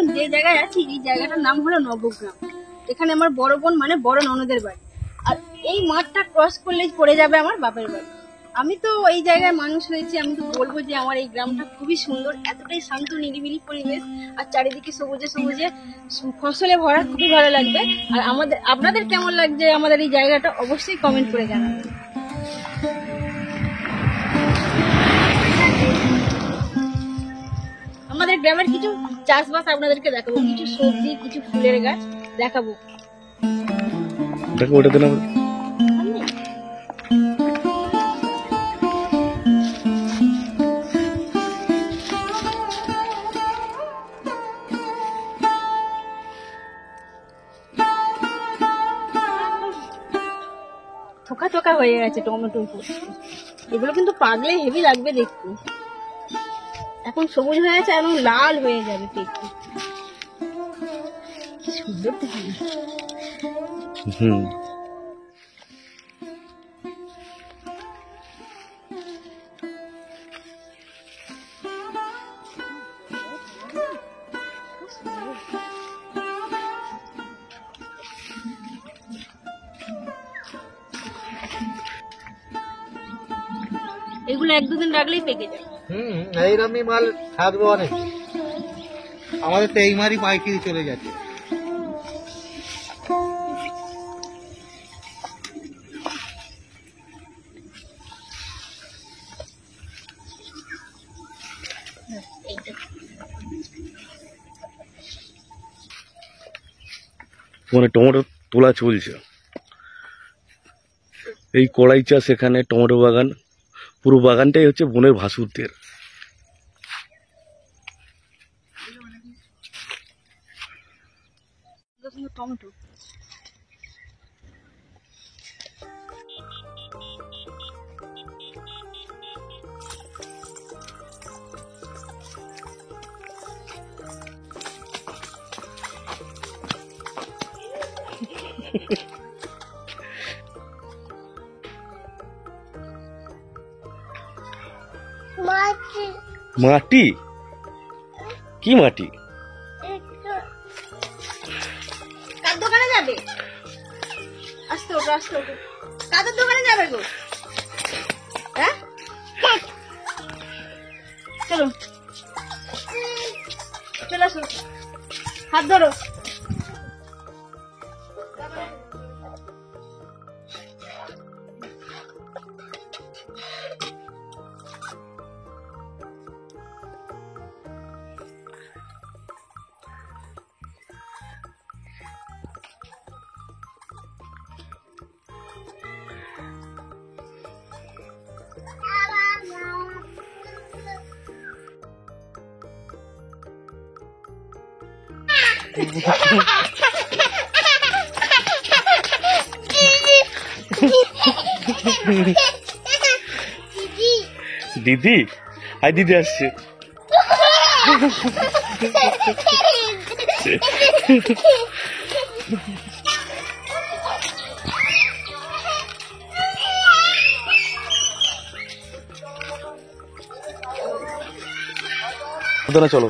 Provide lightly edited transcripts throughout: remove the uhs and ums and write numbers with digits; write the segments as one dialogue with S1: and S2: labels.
S1: এখন যে জায়গায় আছি এই জায়গাটার নাম হলো নবগ্রাম। এখানে আমার বড় বোন মানে বড় ননদের বাড়ি। আর এই মাঠটা ক্রস করলেই পড়ে যাবে আমার বাপের বাড়ি। আমি তো এই জায়গায় মানুষ হয়েছি, আমি তো বলবো যে আমার এই গ্রামটা খুবই সুন্দর, এতটাই শান্ত নিরিবিলি পরিবেশ, আর চারিদিকে সবুজে সবুজে ফসলে ভরা, খুবই ভালো লাগবে। আর আপনাদের কেমন লাগছে আমাদের এই জায়গাটা অবশ্যই কমেন্ট করে জানাবেন। আমাদের গ্রামের কিছু চাষবাস আপনাদেরকে দেখাবো, কিছু সবজি, কিছু ফুলের গাছ দেখাবো।
S2: দেখো ওটাতে না
S1: থোকা থোকা হয়ে গেছে টমেটো, এগুলো কিন্তু পাকলে হেভি লাগবে দেখতে। এখন সবুজ হয়ে আছে, এখন লাল হয়ে যাবে দেখতে, কি সুন্দর দেখতে। এগুলো এক দুদিন রাখলেই পেকে যায়।
S3: এইরকমই মাল থাকবে অনেক। আমাদের তো এই মারই পাইকারি চলে যাচ্ছে।
S2: মানে টমেটো তোলা চলছে, এই কড়াই চাষ, এখানে টমেটো বাগান, পুরো বাগানটাই হচ্ছে বোনের ভাসুরদের।
S1: টমেটো
S2: মাটি, কি মাটি?
S1: কার দোকানে যাবে? আসতে ওঠো, আসতে ওঠো। কাদের দোকানে যাবে গো? হ্যাঁ, চলো চলে আসো, হাত ধরো।
S2: দিদি, হাই দিদি আসছে। চলো,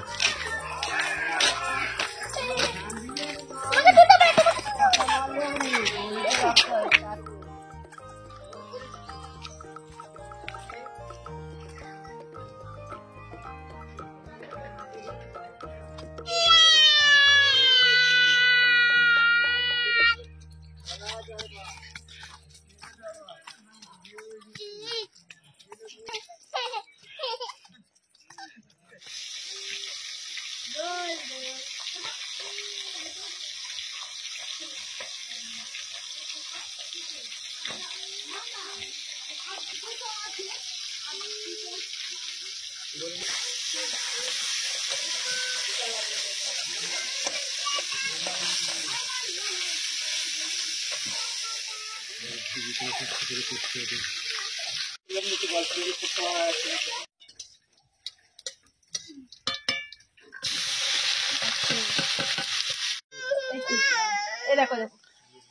S1: এই দেখো দেখো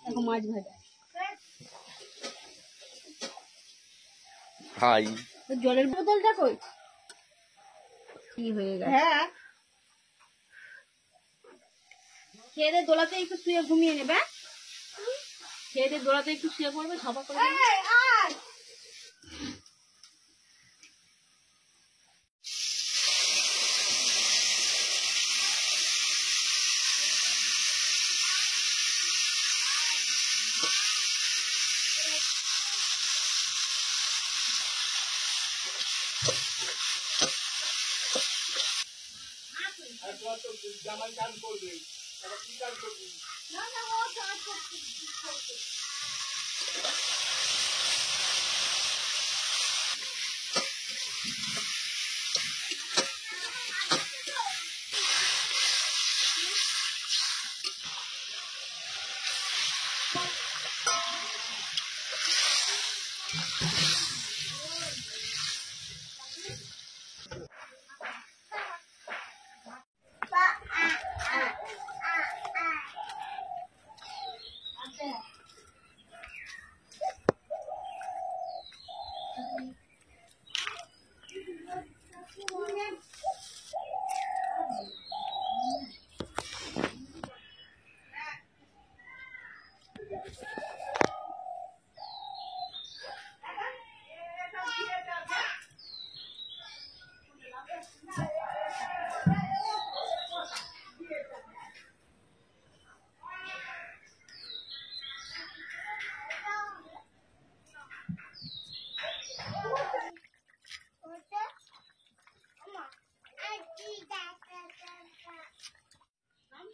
S1: দেখো মাছ ভাজা।
S2: হাই,
S1: জলের বোতলটা কই? কি হয়ে গেছে? হ্যাঁ, খেয়ে দিয়ে দোলাতে একটু শুয়ে ঘুমিয়ে নেবে, হ্যাঁ? খেয়ে দিয়ে দোলাতে একটু শুয়ে পড়বে, ঝপা করে দেবে।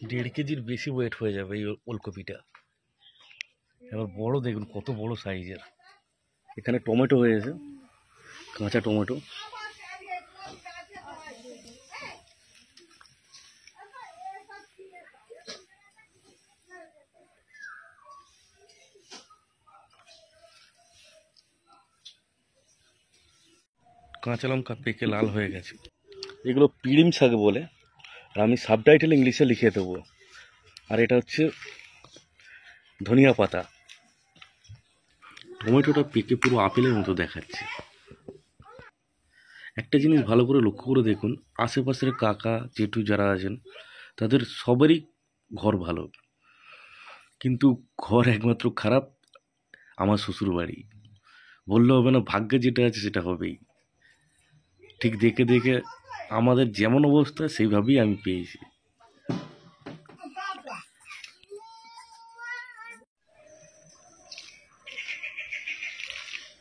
S2: দেড় কেজির বেশি ওয়েট হয়ে যাবে এই ওলকপিটা। এবার বড় দেখুন কত বড় সাইজের। এখানে টমেটো হয়েছে, কাঁচা টমেটো। কাঁচা লঙ্কা পেকে লাল হয়ে গেছে। এগুলো পিড়িম শাক বলে, আর আমি সাবটাইটেল ইংলিশে লিখে দেবো। আর এটা হচ্ছে ধনিয়া পাতা। টমেটোটা পেকে পুরো আপেলের মতো দেখাচ্ছে। একটা জিনিস ভালো করে লক্ষ্য করে দেখুন, আশেপাশের কাকা জেঠু যারা আছেন তাদের সবারই ঘর ভালো, কিন্তু ঘর একমাত্র খারাপ আমার শ্বশুর বাড়ি। বললে হবে না, ভাগ্যে যেটা আছে সেটা হবেই। ঠিক দেখে দেখে আমাদের যেমন অবস্থা সেইভাবেই আমি পেয়েছি।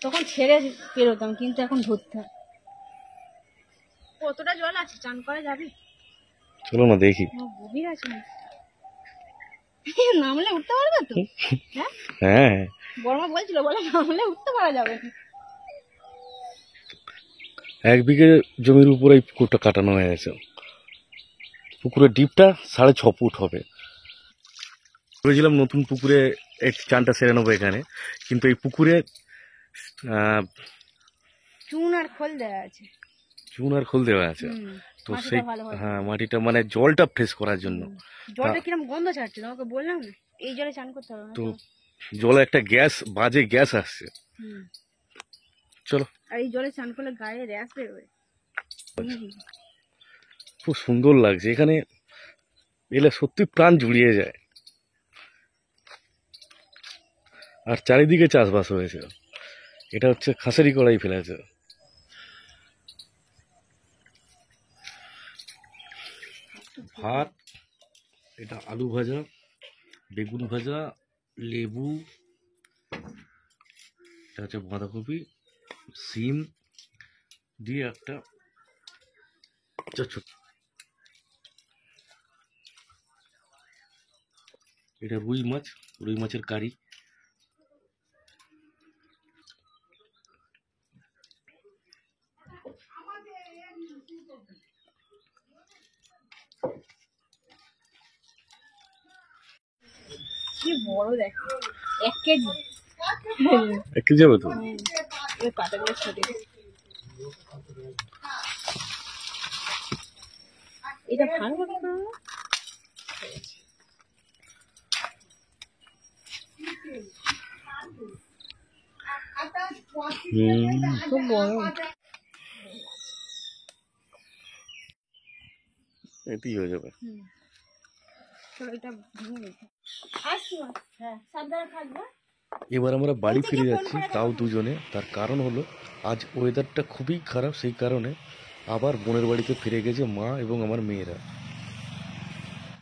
S1: তখন ছেড়ে পেরোতাম, কিন্তু এখন ধরতে হয়। কতটা জল আছে, চান করা যাবে?
S2: চলো না দেখি।
S1: গভীর আছে না? নামলে উঠতে পারবে তো? হ্যাঁ
S2: হ্যাঁ,
S1: বড়মা বলছিল, বলে নামলে উঠতে পারা যাবে না।
S2: 1 বিঘে জমির উপরে এই পুকুরটা কাটানো হয়ে গেছে। পুকুরের ডিপটা 6.5 ফুট হবে। ভেবেছিলাম নতুন পুকুরে এই চানটা সেরে নেবো এখানে, কিন্তু এই পুকুরে
S1: চুন আর খোল দেওয়া আছে।
S2: চুন আর খোল দেওয়া আছে। তো
S1: মাটিটা
S2: সেই
S1: ভালো হবে।
S2: হ্যাঁ, মাটিটা মানে জলটা ফ্রেশ করার জন্য।
S1: জলটা কিরম গন্ধ ছাড়ছে, তোমাকে বললাম না এই জলে চান করতে হবে না।
S2: তো জলে একটা গ্যাস, বাজে গ্যাস আসছে। চলো।
S1: আর এই জলে চান করলে গায়ে র্যাশ বেরোয়।
S2: খুব সুন্দর লাগছে এখানে এলে, সত্যি প্রাণ জুড়িয়ে যায়। আর চারিদিকে চাষবাস হয়েছে। এটা হচ্ছে খাসারি কড়াই ফেলেছে। ভাত, এটা আলু ভাজা, বেগুন ভাজা, লেবু, এটা হচ্ছে বাঁধাকপি, সিম দিয়ে একটা চচ্চড়ি। এটা রুই মাছ, রুই মাছের কারি।
S1: কি বড় দেখো, 1 কেজি।
S2: 1 কেজি যাবে তো?
S1: এই পাতাগুলো ছোট। এটা ভালো হবে না? খুব বড়।
S2: এতেই হয়ে যাবে।
S1: চলো এটা ভেঙে গেছে। আসছি মা, হ্যাঁ সাবধানে থাকবে।
S2: এবার আমরা বাড়ি
S1: ওই থেকে
S2: ফিরে
S1: ফোন
S2: যাচ্ছি,
S1: করে
S2: তাও
S1: দেখাবো।
S2: দুজনে। তার কারণ হলো আজ ওয়েদারটা খুবই খারাপ, সেই কারণে আবার বোনের বাড়িতে ফিরে গেছে মা এবং আমার মেয়েরা।